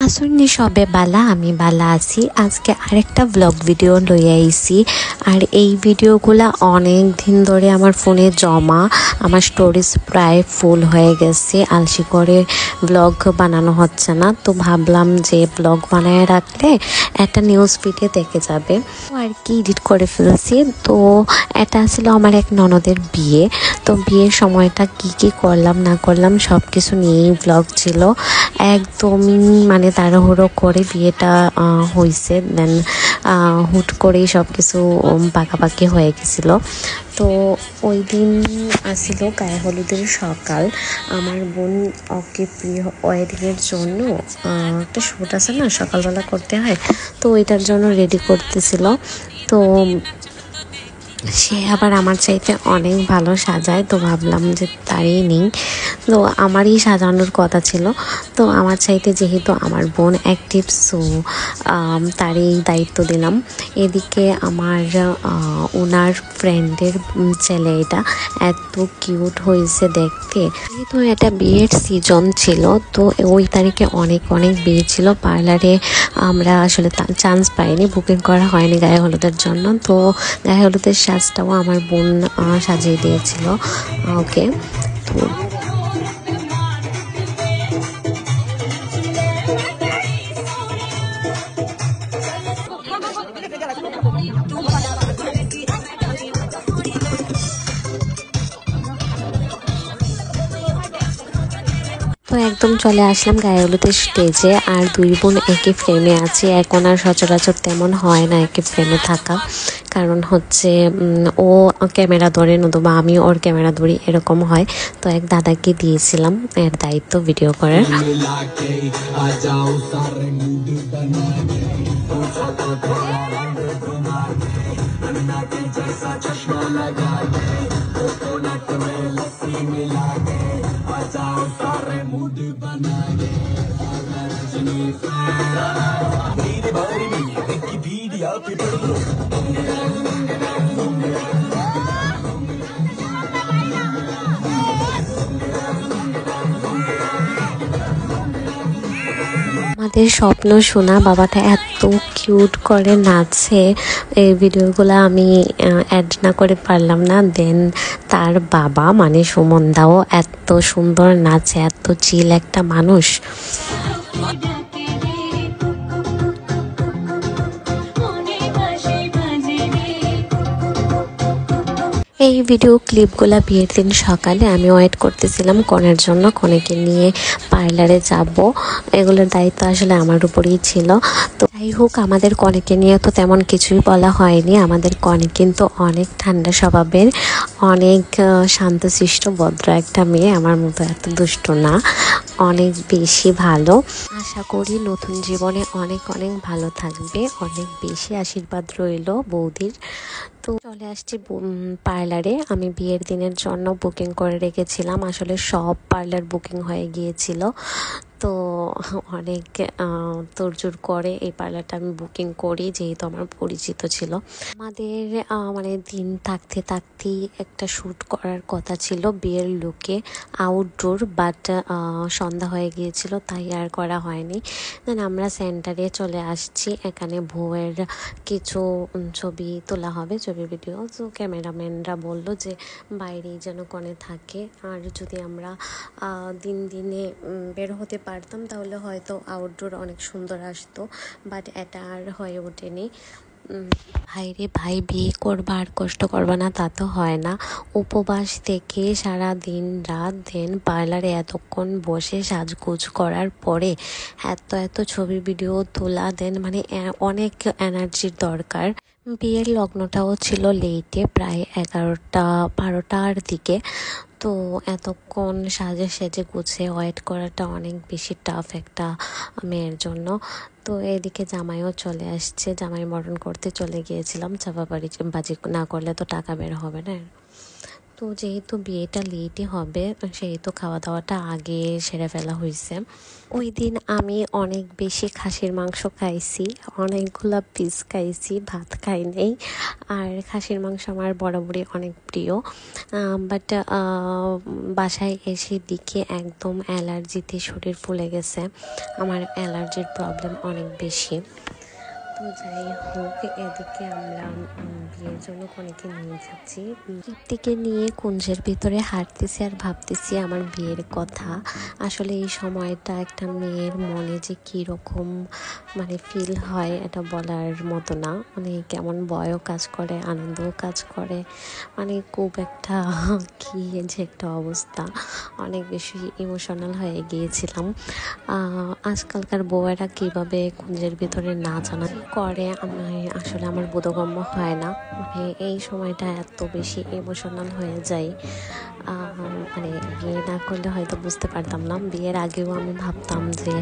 আসুননি সবে বালা, আমি বালা আছি। আজকে আরেকটা ব্লগ ভিডিও লইয়া আইছি। আর এই ভিডিওগুলা অনেক দিন ধরে আমার ফোনে জমা, আমার স্টোরেজ প্রায় ফুল হয়ে গেছে। আলসি করে ব্লগ বানানো হচ্ছে না, তো ভাবলাম যে ব্লগ বানায় রাখলে একটা নিউজ ফিডে দেখে যাবে, আর কি এডিট করে ফেলছি। তো এটা ছিল আমার এক ননদের বিয়ে। তো বিয়ের সময়টা কি কি করলাম না করলাম সব কিছু নিয়েই ব্লগ ছিল। একদমই মানে তাড়াহুড়ো করে বিয়েটা হয়েছে, দেন হুট করেই সব কিছু পাকাপাকি হয়ে গেছিলো। তো ওই দিন আসছিল গায়ে হলুদের সকাল। আমার বোন ওকে প্রি ওয়েডিংয়ের জন্য একটা শ্যুট আছে না, সকালবেলা করতে হয়, তো ওইটার জন্য রেডি করতেছিল। তো সে আবার আমার চাইতে অনেক ভালো সাজায়, তো ভাবলাম যে তারই নেই। তো আমারই সাজানোর কথা ছিল, তো আমার চাইতে যেহেতু আমার বোন অ্যাক্টিভ, সো তারই দায়িত্ব দিলাম। এদিকে আমার ওনার ফ্রেন্ডের ছেলে, এটা এত কিউট হয়েছে দেখতে। যেহেতু এটা বিয়ের সিজন ছিল, তো ওই তারিখে অনেক অনেক বিয়ে ছিল। পার্লারে আমরা আসলে চান্স পাইনি, বুকিং করা হয়নি গায়ে হলুদের জন্য। তো গায়ে হলুদের সাজটাও আমার বোন সাজিয়ে দিয়েছিল ওকে। তো তো একদম চলে আসলাম গায়ে হলুদের স্টেজে, আর দুই বোন একই ফ্রেমে আছে। এখন আর সচরাচর তেমন হয় না একই ফ্রেমে থাকা, কারণ হচ্ছে ও ক্যামেরা ধরে, নতুবা আমি ওর ক্যামেরা ধরি, এরকম হয়। তো এক দাদাকে দিয়েছিলাম এর দায়িত্ব ভিডিও করার। আমাদের স্বপ্ন সোনা বাবাটা এত কিউট করে নাচে, এই ভিডিওগুলো আমি অ্যাড না করে পারলাম না। দেন তার বাবা মানে সুমন দাও এত সুন্দর নাচে, এত চিল একটা মানুষ। এই ভিডিও ক্লিপগুলা বিয়ের দিন সকালে আমি ওয়েট করতেছিলাম কনের জন্য, কনেকে নিয়ে পার্লারে যাব, এগুলোর দায়িত্ব আসলে আমার উপরেই ছিল। তো যাই হোক, আমাদের কনেকে নিয়ে তো তেমন কিছুই বলা হয়নি। আমাদের কনে কিন্তু অনেক ঠান্ডা স্বভাবের, অনেক শান্তশিষ্ট ভদ্র একটা মেয়ে, আমার মতো এত দুষ্ট না, অনেক বেশি ভালো। আশা করি নতুন জীবনে অনেক অনেক ভালো থাকবে, অনেক বেশি আশীর্বাদ রইল বৌদির। তো চলে আসছি পার্লারে। আমি বিয়ের দিনের জন্য বুকিং করে রেখেছিলাম, আসলে সব পার্লার বুকিং হয়ে গিয়েছিল। তো অনেক তোড়জোড় করে এই পার্লারটা আমি বুকিং করি, যেহেতু আমার পরিচিত ছিল। আমাদের মানে দিন থাকতে থাকতেই একটা শ্যুট করার কথা ছিল বিয়ের লুকে, আউটডোর, বাট সন্ধ্যা হয়ে গিয়েছিল, তাই আর করা হয়নি। দেন আমরা সেন্টারে চলে আসছি, এখানে বউয়ের কিছু ছবি তোলা হবে, ছবি ভিডিও। তো ক্যামেরাম্যানরা বললো যে বাইরেই যেন কনে থাকে, আর যদি আমরা দিন দিনে বের হতে পারতাম তাহলে হয়তো আউটডোর অনেক সুন্দর আসতো, বাট এটা আর হয়ে ওঠেনি। ভাই রে ভাই, বিয়ে করবা আর কষ্ট করবা না তা তো হয় না। উপবাস থেকে সারা দিন রাত দেন পার্লারে এতক্ষণ বসে সাজগোজ করার পরে এত এত ছবি ভিডিও তোলা, দেন মানে অনেক এনার্জির দরকার। বিয়ের লগ্নটাও ছিল লেটে, প্রায় 11টা 12টার দিকে। তো এতক্ষণ সাজে সেজে গুছিয়ে ওয়েট করাটা অনেক বেশি টাফ একটা মেয়ের জন্য। তো এদিকে জামাইও চলে আসছে, জামাই মরণ করতে চলে গিয়েছিলাম, চাপাবাড়ি বাজি না করলে তো টাকা বের হবে না। তো যেহেতু বিয়েটা লেটই হবে সেহেতু খাওয়া দাওয়াটা আগে সেরে ফেলা হয়েছে। ওই দিন আমি অনেক বেশি খাসির মাংস খাইছি, অনেকগুলা পিস খাইছি, ভাত খাই নেই। আর খাসির মাংস আমার বরাবরই অনেক প্রিয়, বাট বাসায় এসে দিকে একদম অ্যালার্জিতে শরীর ফুলে গেছে। আমার অ্যালার্জির প্রবলেম অনেক বেশি। তো যাই হোক, এদিকে আমরা বিয়ের জন্য কনেকে নিয়ে যাচ্ছি। দীপ্তিকে নিয়ে কুঞ্জের ভিতরে হাঁটতেছি আর ভাবতেছি আমার বিয়ের কথা। আসলে এই সময়টা একটা মেয়ের মনে যে কীরকম মানে ফিল হয় এটা বলার মতো না। মানে কেমন ভয়ও কাজ করে, আনন্দও কাজ করে, মানে খুব একটা কী যে একটা অবস্থা। অনেক বেশি ইমোশনাল হয়ে গিয়েছিলাম। আজকালকার বউয়েরা কীভাবে কুঞ্জের ভিতরে না জানা করে আমি আসলে আমার বোধগম্য হয় না। মানে এই সময়টা এত বেশি ইমোশনাল হয়ে যায়, মানে বিয়ে না করলে হয়তো বুঝতে পারতাম না। বিয়ের আগেও আমি ভাবতাম যে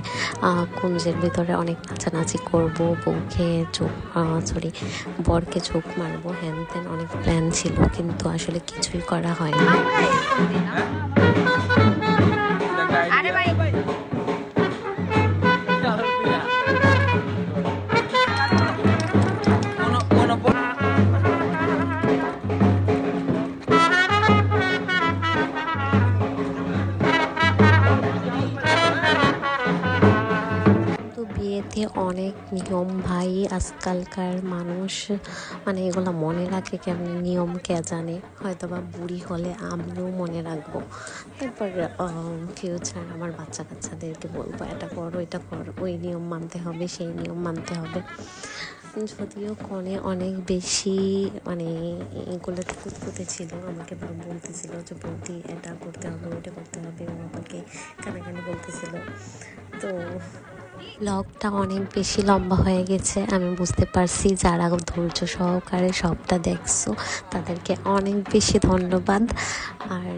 কুঞ্জের ভিতরে অনেক নাচানাচি করবো, বউকে চোখ বরকে চোখ মারবো, হ্যান ত্যান অনেক প্ল্যান ছিল, কিন্তু আসলে কিছুই করা হয় না। বিয়েতে অনেক নিয়ম ভাই, আজকালকার মানুষ মানে এগুলো মনে রাখে কেমন নিয়ম কে জানে। হয়তো বা বুড়ি হলে আমিও মনে রাখবো, তারপর ফিউচার আমার বাচ্চা কাচ্চাদেরকে বলবো এটা করো, এটা করো, ওই নিয়ম মানতে হবে, সেই নিয়ম মানতে হবে। যদিও কনে অনেক বেশি মানে এগুলোতে কুতকুতে ছিল, আমাকে বলতেছিল যে বৌদি এটা করতে হবে, ওইটা করতে হবে, ও আমাকে কানে বলতেছিল। তো ব্লগটা অনেক বেশি লম্বা হয়ে গেছে, আমি বুঝতে পারছি। যারা ধৈর্য সহকারে সবটা দেখছো তাদেরকে অনেক বেশি ধন্যবাদ। আর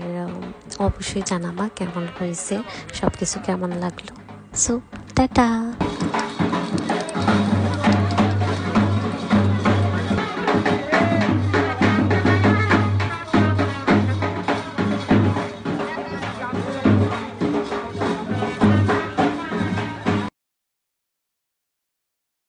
অবশ্যই জানাবা কেমন হয়েছে, সব কিছু কেমন লাগলো। So tata.